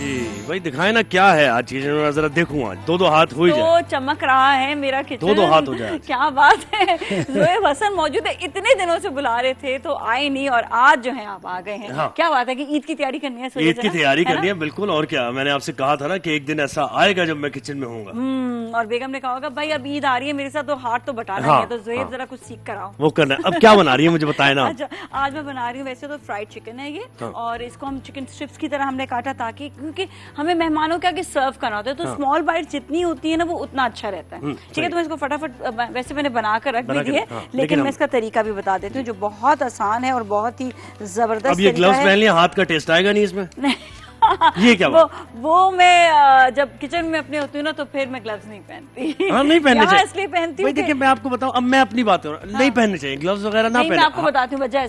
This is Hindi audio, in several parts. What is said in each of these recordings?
जी भाई दिखाए ना क्या है आज चीज, जरा देखूं आज दो हाथ हो ही तो जाए। चमक रहा है मेरा किचन, दो हाथ हो जाए। क्या बात है। ज़ोएब हसन मौजूद है, इतने दिनों से बुला रहे थे तो आए नहीं और आज जो है आप आ गए हैं। हाँ। क्या बात है कि ईद की तैयारी करनी है, ईद की तैयारी करनी है बिल्कुल। और क्या, मैंने आपसे कहा था ना कि एक दिन ऐसा आएगा जब मैं किचन में होऊंगा। और बेगम ने कहा होगा भाई अब ईद आ रही है मेरे साथ तो हाथ तो बटाना हाँ, है, तो ज़ोएब हाँ। जरा कुछ सीख कर आओ। वो करना है। अब क्या बना रही है मुझे बताए ना। अच्छा, आज मैं बना रही हूँ वैसे तो फ्राइड चिकन है ये। हाँ। और इसको हम चिकन स्ट्रिप्स की तरह हमने काटा ताकि, क्योंकि हमें मेहमानों के आगे सर्व करना होता है तो स्मॉल बाइट जितनी होती है ना वो उतना अच्छा रहता है। ठीक है, तो मैं इसको फटाफट वैसे मैंने बना कर रख भी दी है, लेकिन मैं इसका तरीका भी बता देती हूँ जो बहुत आसान है और बहुत ही जबरदस्त। अब ये ग्लव्स पहन लिया, हाथ का टेस्ट आएगा नहीं इसमें। ये क्या वो मैं जब किचन में अपने होती हूँ ना तो फिर मैं ग्लव्स नहीं पहनती। हाँ, नहीं पहनने चाहिए। इसलिए पहनती हूँ। देखिए मैं आपको बताऊं, अब मैं अपनी बात नहीं पहनने चाहिए ग्लव्स वगैरह, ना नहीं, मैं पहने। आपको बताती हूँ वजह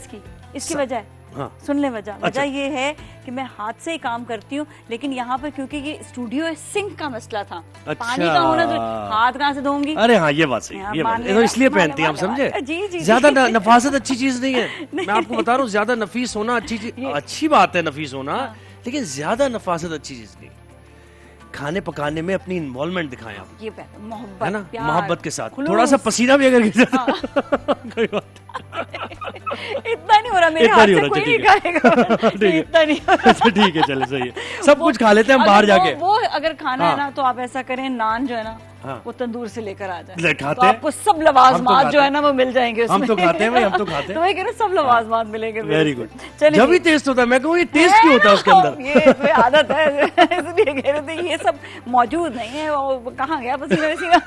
इसकी वजह है। हाँ। सुन ले वजह। अच्छा। वजह ये है कि मैं हाथ से ही काम करती हूँ, लेकिन यहाँ पर क्योंकि ये स्टूडियो है, सिंक का मसला था। अच्छा। पानी का होना तो हाथ कहाँ से धोऊंगी। अरे हाँ ये बात सही है, ये बात है। तो इसलिए पहनती हैं आप, समझे। जी। ज्यादा नफासत अच्छी चीज नहीं है। मैं आपको बता रहा हूँ, ज्यादा नफीस होना अच्छी चीज, अच्छी बात है नफीस होना, लेकिन ज्यादा नफासत अच्छी चीज नहीं। खाने पकाने में अपनी इन्वॉल्वमेंट दिखाएं आप, ये मोहब्बत है ना, प्यार, मोहब्बत के साथ। खुलूस। थोड़ा सा पसीना भी अगर गिर जाता कोई बात इतना नहीं हो रहा मेरे हाथ से, कोई नहीं खाएगा। इतना नहीं हो रहा। अच्छा ठीक है, चले सही है। सब कुछ खा लेते हैं हम बाहर जाके। वो अगर खाना है ना तो आप ऐसा करें, नान जो है ना हाँ। वो तंदूर से लेकर आ जाए, खाते तो आपको सब लवाजमात जो है ना वो मिल जाएंगे उसमें। हम तो खाते हैं भाई, हम तो खाते हैं। तो वही कह रहे सब लवाजमात मिलेंगे। Very good. चलिए, जब भी टेस्ट होता है, मैं कहूँ ये टेस्ट क्यों होता है उसके अंदर। ये इसमें आदत है, इसलिए कह रहे थे ये सब मौजूद नहीं है, वो कहाँ गया पसीना वसीना।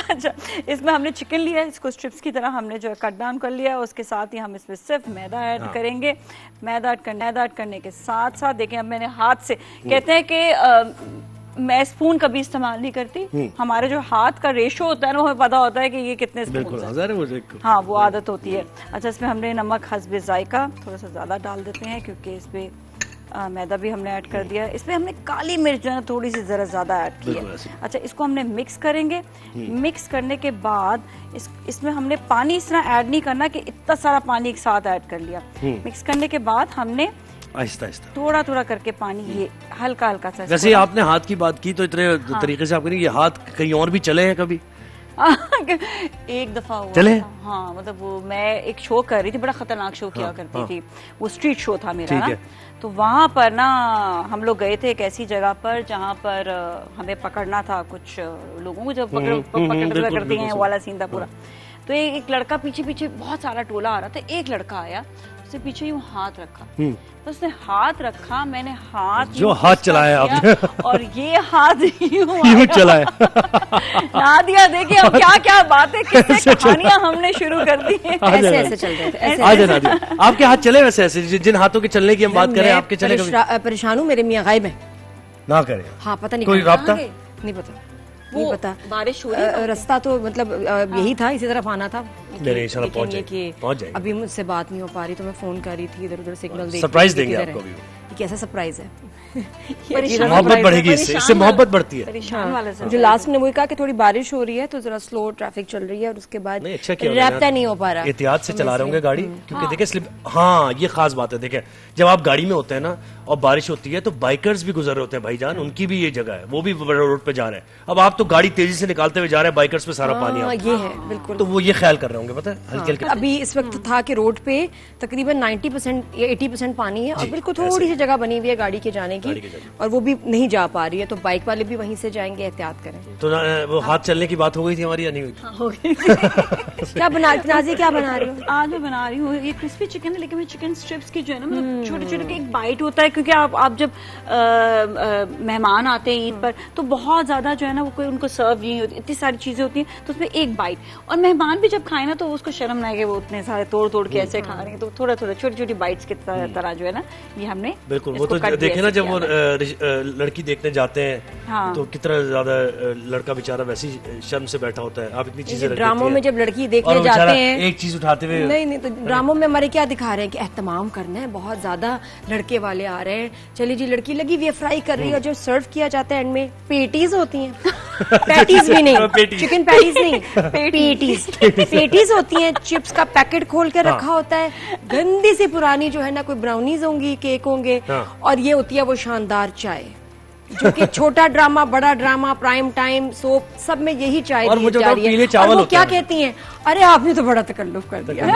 अच्छा, इसमें हमने चिकन लिया है, इसको स्ट्रिप्स की तरह हमने जो है कट डाउन कर लिया है। उसके साथ ही हम इसमें सिर्फ मैदा ऐड करेंगे। मैदा ऐड करने के साथ साथ देखिए अब मैंने हाथ से, कहते हैं कि मैं स्पून कभी इस्तेमाल नहीं करती। हमारे जो हाथ का रेशो होता है ना, हमें पता होता है कि ये कितने स्पून है। हाँ, वो आदत होती है। अच्छा, इसमें हमने नमक हस्बे जायका थोड़ा सा ज्यादा डाल देते हैं क्योंकि इसमें मैदा भी हमने ऐड कर दिया। इसमें हमने काली मिर्च जो है थोड़ी सी जरा ज्यादा ऐड की है। अच्छा, इसको हमने मिक्स करेंगे। मिक्स करने के बाद इसमें हमने पानी इस तरह ऐड नहीं करना कि इतना सारा पानी एक साथ ऐड कर लिया। मिक्स करने के बाद हमने आहिस्ता आहिस्ता थोड़ा करके पानी, ये हल्का हल्का सा। वैसे आपने हाथ की बात की तो इतने तरीके से आप करेंगे, ये हाथ कहीं और भी चले हैं कभी? एक दफा हुआ चले? था। हाँ, मतलब वो मैं एक शो कर रही थी, बड़ा खतरनाक शो किया करती थी, वो स्ट्रीट शो था मेरा ना। तो वहां पर ना हम लोग गए थे एक ऐसी जगह पर जहाँ पर हमें पकड़ना था कुछ लोगों को, जब पकड़ करती हैं वाला सीन था पूरा। तो एक लड़का पीछे बहुत सारा टोला आ रहा था, एक लड़का आया, उससे पीछे यूं हाथ रखा, तो उसने हाथ रखा, मैंने हाथ जो हाथ चलाया आपने, और ये हाथ यूं चलाया। नादिया देखिए अब क्या बातें, किससे कहानियां हमने शुरू कर दी हैं। ऐसे चल रहे थे। आ जाना नादिया, आपके हाथ चले वैसे ऐसे, जिन हाथों के चलने की हम बात करें, आपके चले कभी? परेशान हूँ, मेरे मियाँ गायब है। ना करें। हाँ, पता नहीं कोई राब्ता नहीं पता, नहीं पता। बारिश हो रही है, रास्ता तो मतलब यही था, इसी तरफ आना था। पहुंच जाएगी। अभी मुझसे बात नहीं हो पा रही तो मैं फोन कर रही थी, इधर उधर सिग्नल देख। सरप्राइज देंगे आपको अभी। कैसा सरप्राइज है? मोहब्बत बढ़ेगी इससे मोहब्बत बढ़ती है। जो लास्ट में वही कहा कि थोड़ी बारिश हो रही है तो जरा स्लो ट्रैफिक चल रही है और उसके बाद रैप्टा नहीं हो पा रहा। एहतियात से चला रहे होंगे गाड़ी, क्योंकि देखिए स्लिप। हाँ, ये खास बात है। देखिए जब आप गाड़ी में होते हैं ना और बारिश होती है तो बाइकर्स भी गुजर रहे होते हैं भाईजान, उनकी भी ये जगह है, वो भी रोड पे जा रहे हैं। अब आप तो गाड़ी तेजी से निकालते हुए जा रहे हैं, बाइकर्स पे सारा पानी ये है बिल्कुल। तो वो ये ख्याल कर रहे होंगे, पता है हल्के हल्के। अभी इस वक्त था कि रोड पे तकरीबन 90% या 80% पानी है और बिल्कुल थोड़ी सी जगह बनी हुई है गाड़ी के जाने की, और वो भी नहीं जा पा रही है, तो बाइक वाले भी वहीं से जाएंगे, एहतियात करें। तो वो हाथ चलने की बात हो गई थी हमारी या नहीं हुई? हो गई। क्या बना नाज़िया, क्या बना रही हो? आज मैं बना रही हूँ ये क्रिस्पी चिकन है, लेकिन मैं चिकन स्ट्रिप्स की जो है ना, मतलब छोटे के एक बाइट होता है, क्योंकि आप जब मेहमान आते हैं ईद पर तो बहुत ज्यादा जो है ना वो कोई उनको सर्व नहीं होती, इतनी सारी चीजें होती हैं, तो उसमें एक बाइट, और मेहमान भी जब खाए ना तो उसको शर्म ना आए कि वो उतने सारे तोड़ के ऐसे खा रहे हैं, तो थोड़ा छोटी बाइट्स की तरह जो है ना ये हमने बिल्कुल। वो तो देखे ना जब वो लड़की देखने जाते हैं तो कितना ज्यादा लड़का बेचारा वैसी शर्म से बैठा होता है। आप इतनी चीजें ड्रामों में जब लड़की देखने जाते हैं, एक चीज उठाते हुए नहीं तो ड्रामों में हमारे क्या दिखा रहे हैं कि एहतमाम करना है, बहुत ज्यादा लड़के वाले आ रहे हैं, चलिए जी लड़की लगी हुई है फ्राई कर रही है, और जो सर्व किया जाता है एंड में पेटीज होती हैं। पैटीज भी नहीं, पैटीज। चिकन पैटीज नहीं, पेटीज। पेटीज होती हैं, चिप्स का पैकेट खोल के रखा होता है, गंदी सी पुरानी जो है ना, कोई ब्राउनीज होंगी, केक होंगे, और ये होती है वो शानदार चाय, जो कि छोटा ड्रामा, बड़ा ड्रामा, प्राइम टाइम, सोप, सब में यही चाय और दी वो जो जा रही पीले है। चावल और वो होते क्या हैं। कहती हैं, अरे आपने तो बड़ा तकल्लुफ कर दिया।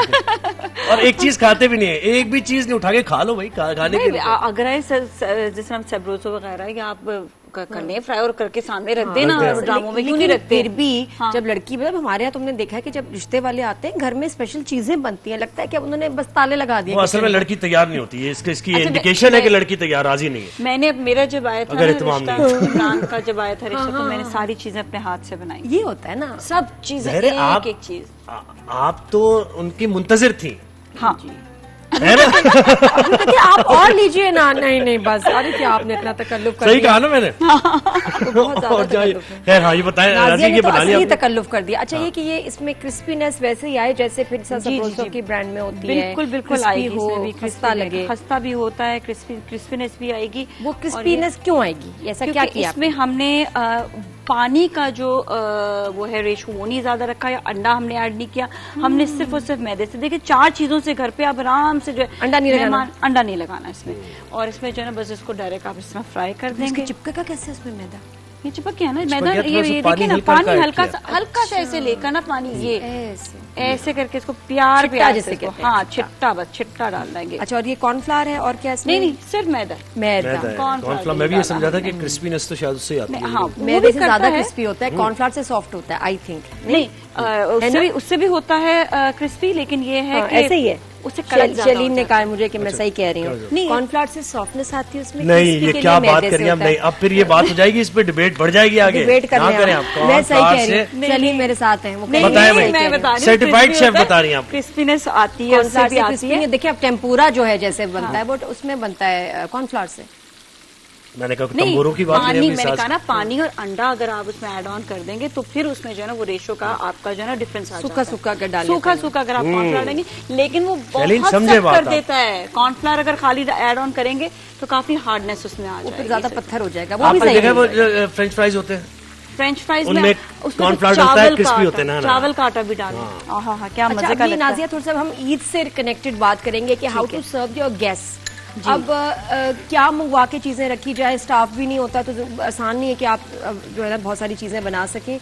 और एक चीज खाते भी नहीं है, एक भी चीज नहीं उठा के खा लो भाई, खाने के लिए। अगर है जैसे हम सेब्रोसो वगैरह या आप कर लें फ्राई और करके सामने रख देना, ड्रामों में क्यों नहीं लेकिन रखते? फिर भी जब लड़की, मतलब हमारे यहाँ तुमने देखा है कि जब रिश्ते वाले आते हैं घर में स्पेशल चीजें बनती हैं, लगता है कि अब उन्होंने बस ताले लगा दिए। वो असल में लड़की तैयार नहीं होती है, इसकी इंडिकेशन है कि लड़की तैयार राजी नहीं है। मैंने मेरा जब आया था अगर ना इत्मीनान रिश्ता, इमरान का जब आया था रिश्ता, तो मैंने सारी चीजें अपने हाथ से बनाई, ये होता है ना। सब चीजें, ज़हरे, एक एक चीज। आप तो उनकी मुंतजिर थी, हाँ है ना? कि आप और लीजिए ना। नहीं नहीं बस, अरे क्या आपने इतना तकल्लुफ कर सही दिया। कहा ना मैंने। तो बहुत ज्यादा और जाइए। तकल्लुफ है। खैर हाँ, ये बताएं नाज़िया राजी, ने ये तो बना लिया असली आपने? तकल्लुफ कर दिया। अच्छा, ये कि ये इसमें क्रिस्पीनेस वैसे ही आए जैसे फिर सब्रोसो की ब्रांड में होती है। बिल्कुल बिल्कुल Crispy आएगी, हो, इसमें भी खस्ता लगे। खस्ता भी होता है, क्रिस्पीनेस भी आएगी। वो क्रिस्पीनेस क्यों आएगी, ऐसा क्या क्योंकि किया इसमें हमने पानी का जो वो है रेशो वो नहीं ज्यादा रखा, या अंडा हमने ऐड नहीं किया, हमने सिर्फ और सिर्फ मैदे से। देखिए 4 चीजों से घर पे आप आराम से जो है अंडा नहीं लगाना। अंडा नहीं लगाना इसमें, और इसमें जो है ना बस इसको डायरेक्ट आप इसमें फ्राई कर देंगे। चिपका कैसे उसमें मैदा? ये चिपक गया ना मैदा, गया, थोड़ा सा ये पानी देखिए ना, हल्का पानी हल्का हल्का सा ऐसे लेकर ना पानी, ये ऐसे। ऐसे करके इसको प्यार छिट्टा प्यार जिसे से इसको, कहते हैं, हाँ छिट्टा, बस छिट्टा डाल देंगे। अच्छा, और ये कॉर्नफ्लावर है और क्या इसमें? नहीं नहीं, सिर्फ मैदा। मैदा। मैदा है। कॉर्नफ्लावर कॉर्नफ्लावर, मैं भी ये समझा था कि क्रिस्पीनेस तो शायद उससे ही आती है। हाँ, वो मैदे भी से करता ज्यादा है। क्रिस्पी होता है, कॉर्नफ्लावर से सॉफ्ट होता है, आई थिंक। नहीं, उससे भी होता है क्रिस्पी, लेकिन ये है कि ऐसे ही है। उससे कलर ज्यादा शैलीन ने हो कहा मुझे कि मैं सही कह रही हूँ। नहीं, कॉर्नफ्लावर से सॉफ्टनेस आती है उसमें। नहीं, crispy ये के क्या लिए बात मैदे करिए से आप, होता है। नहीं, अब फिर ये बात हो जाएगी, इस पे डिबेट बढ़ जाएगी आगे। डिबेट ना करने करें हैं आप, मैं सही कह रही से हूँ। शैलीन मेरे साथ हैं, वो नहीं, बताएं नहीं, भाई। मैं बता रही हूँ, Certified crispy chef होता है, बता रही हैं आप। क्रिस्पीनेस आती है, उससे कॉर्नफ्लावर भी से आती क्रिस्पी है। नहीं, देखिए अब टेम्पुरा जो है जैसे बनता है, बट उसमें बनता है कॉर्नफ्लावर से। मैंने कहा नहीं, तंबूरों की बात पानी, नहीं, मैंने कहा ना पानी और अंडा अगर आप उसमें ऐड ऑन कर देंगे तो फिर उसमें जो है ना वो रेशो का आपका जो है ना डिफरेंस आ सूखा सूखा अगर डालें, सूखा अगर आप कॉर्नफ्लावर डालेंगे, लेकिन वो शैलीन बहुत समझे सख्त बात कर आप। देता है। कॉर्नफ्लावर अगर खाली ऐड ऑन करेंगे तो काफी हार्डनेस उसमें आ फिर जाएगी। ज्यादा पत्थर हो जाएगा, वो भी आपने सही देखा नहीं है। वो फ्रेंच फ्राइज होते हैं, फ्रेंच फ्राइज उनमें में उसमें cornflower तो डलता है, चावल crispy का होते हैं ना। चावल का आटा भी डालें। हाँ, क्या अच्छा, मजे का अभी लगता है। नाजिया थोड़ा सा हम ईद से कनेक्टेड बात करेंगे कि how to serve your guest. अब क्या मंगवा के चीजें रखी जाए, स्टाफ भी नहीं होता तो आसान नहीं है कि आप जो है ना बहुत सारी चीजें बना सकें,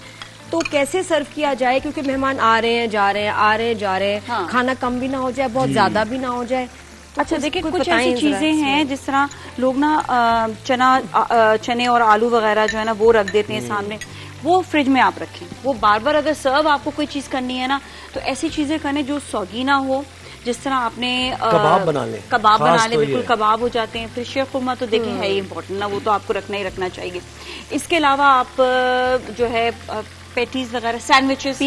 तो कैसे सर्व किया जाए, क्योंकि मेहमान आ रहे हैं जा रहे हैं, आ रहे हैं जा रहे हैं, हाँ। खाना कम भी ना हो जाए, बहुत ज्यादा भी ना हो जाए। तो अच्छा देखिए, कुछ बताएं ऐसी जरा चीजें इसमें। हैं जिस तरह लोग ना चने और आलू वगैरह जो है ना वो रख देते हैं सामने, वो फ्रिज में आप रखें। वो बार बार अगर सर्व आपको कोई चीज करनी है ना, तो ऐसी चीजें करें जो सौगी ना हो। जिस तरह आपने कबाब बना लें, कबाब खास बना लें, तो ये बिल्कुल है। कबाब हो जाते हैं। फिर शेफ खुरमा तो देखिए है ही इम्पोर्टेंट ना, वो तो आपको रखना ही रखना चाहिए। इसके अलावा आप जो है पेटीज वगैरह, सैंडविचेस,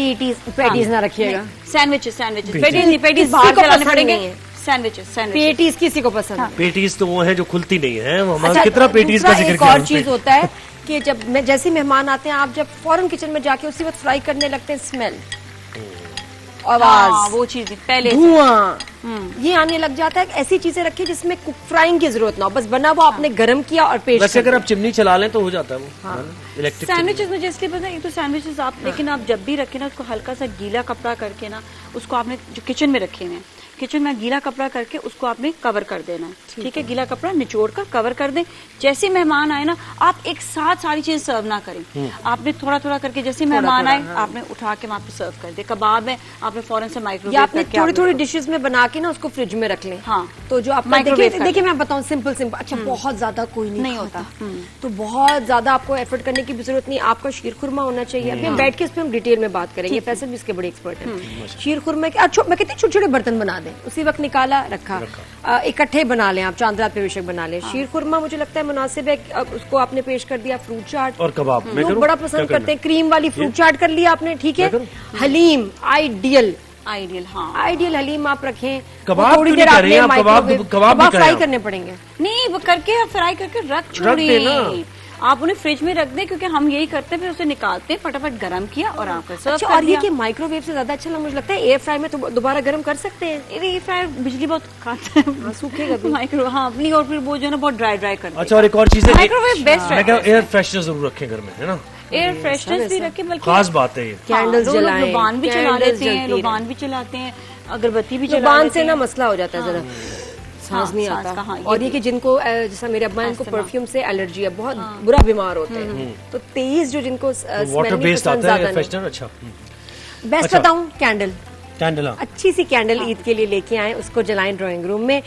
पैटीज ना रखिएगा। सैंडविचेस पेटीज नहीं, पेटीज बाहर किसी को चलाने पसंद पड़ेंगे। नहीं है। सैंडविचेस पेटीज किसी को पसंद है। पेटीज तो वो है जो खुलती नहीं है, वो हमारा अच्छा, कितना पेटीज का दूसरा जिक्र एक किया और हमने। चीज होता है कि जब मैं जैसे मेहमान आते हैं, आप जब फौरन किचन में जाके उसी वक्त फ्राई करने लगते हैं, स्मेल, हाँ, आवाज, वो चीज पहले से। धुआं, ये आने लग जाता है। ऐसी चीजें रखिए जिसमें कुक फ्राइंग की जरूरत ना हो, बस बना वो आपने गर्म किया और पेश वैसे कर अगर आप चिमनी चला लें तो हो जाता है वो इलेक्ट्रिक। सैंडविचेस में जैसे पता है, एक तो सैंडविचेस आप लेकिन आप जब भी रखें ना, उसको हल्का सा गीला कपड़ा करके ना, उसको आपने जो किचन में रखे हैं, किचन में गीला कपड़ा करके उसको आपने कवर कर देना है। ठीक है, गीला कपड़ा निचोड़ कर कवर कर दें। जैसे मेहमान आए ना, आप एक साथ सारी चीज सर्व ना करें, आपने थोड़ा थोड़ा करके जैसे मेहमान आए आपने उठा के वहां पे सर्व कर दे। कबाब है, आपने फौरन से या माइक्रोवेव आपने करके थोड़ी थोड़ी डिशेस में बना के ना उसको फ्रिज में रख लें। हाँ। तो जो आपका माइक्रोवेव देखिए कर देखिए मैं बताऊं, सिंपल सिंपल। अच्छा, बहुत ज्यादा कोई नहीं होता। खाता, तो बहुत ज्यादा आपको एफर्ट करने की भी जरूरत नहीं। आपका शीर खुरमा होना चाहिए। अभी हम बैठ के इस पे हम डिटेल में बात करेंगे, फैसल भी इसके बड़े एक्सपर्ट हैं। शीर खुरमा के मैं कहती हूँ छोटे छोटे बर्तन बना दें, उसी वक्त निकाला रखा, इकट्ठे बना लें आप, चांद रात पे बेशक बना लें। शीर खुरमा मुझे लगता है मुनासिब है। अब उसको आपने पेश कर दिया, फ्रूट चाट और कबाब मैं लोग करूं? बड़ा क्या पसंद करना? करते हैं। क्रीम वाली फ्रूट चाट कर लिया आपने, ठीक है। मैं करूं? हलीम आइडियल, हाँ। आइडियल हलीम आप रखें। कबाब वो थोड़ी क्यों देर नहीं कर रही हैं आपने आप? कबाब माइक्रोवेव भी करें फ्राई आप। करने पड़ेंगे। नहीं, वो करके फ्राई करके रख देना। छोड़िए। आप उन्हें फ्रिज में रख दें, क्योंकि हम यही करते हैं, फिर उसे निकालते हैं, फटाफट गर्म किया और आपको सर्व अच्छा, कर और ये दिया। कि माइक्रोवेव से ज्यादा अच्छा मुझे लगता है एयर फ्राई में तो दोबारा गर्म कर सकते हैं। एयर फ्रायर बिजली बहुत खाता है, सूखेगा भी। माइक्रो, हाँ अपनी, और फिर वो जो है ना बहुत ड्राई कर अच्छा, और एक और चीज है, माइक्रोवेव बेस्ट मैं कह है। एयर फ्रेशनर जरूर रखें घर में, है ना, एयर फ्रेशनर भी रखे, बल्कि खास बात है ये। कैंडल्स लोग जलाएं, रुबान भी चला कैंडल्स लेते हैं, जलती रुबान भी चलाते हैं, अगरबत्ती भी चला रुबान लेते से ना हैं। मसला हो जाता है जरा, सांस नहीं सांस आता। का, हाँ, ये और ये भी। कि जिनको जैसा मेरे अब्बा, इनको अस्थमा। परफ्यूम से एलर्जी है, बहुत बुरा बीमार होते हैं, तो तेज जो जिनको वाटर बेस्ड आता है फ्रेशनर। अच्छा, बेस्ट अच्छा। बताऊं, कैंडल। कैंडल, हाँ। अच्छी सी कैंडल ईद के लिए लेके आए, उसको जलाएं ड्राइंग रूम में।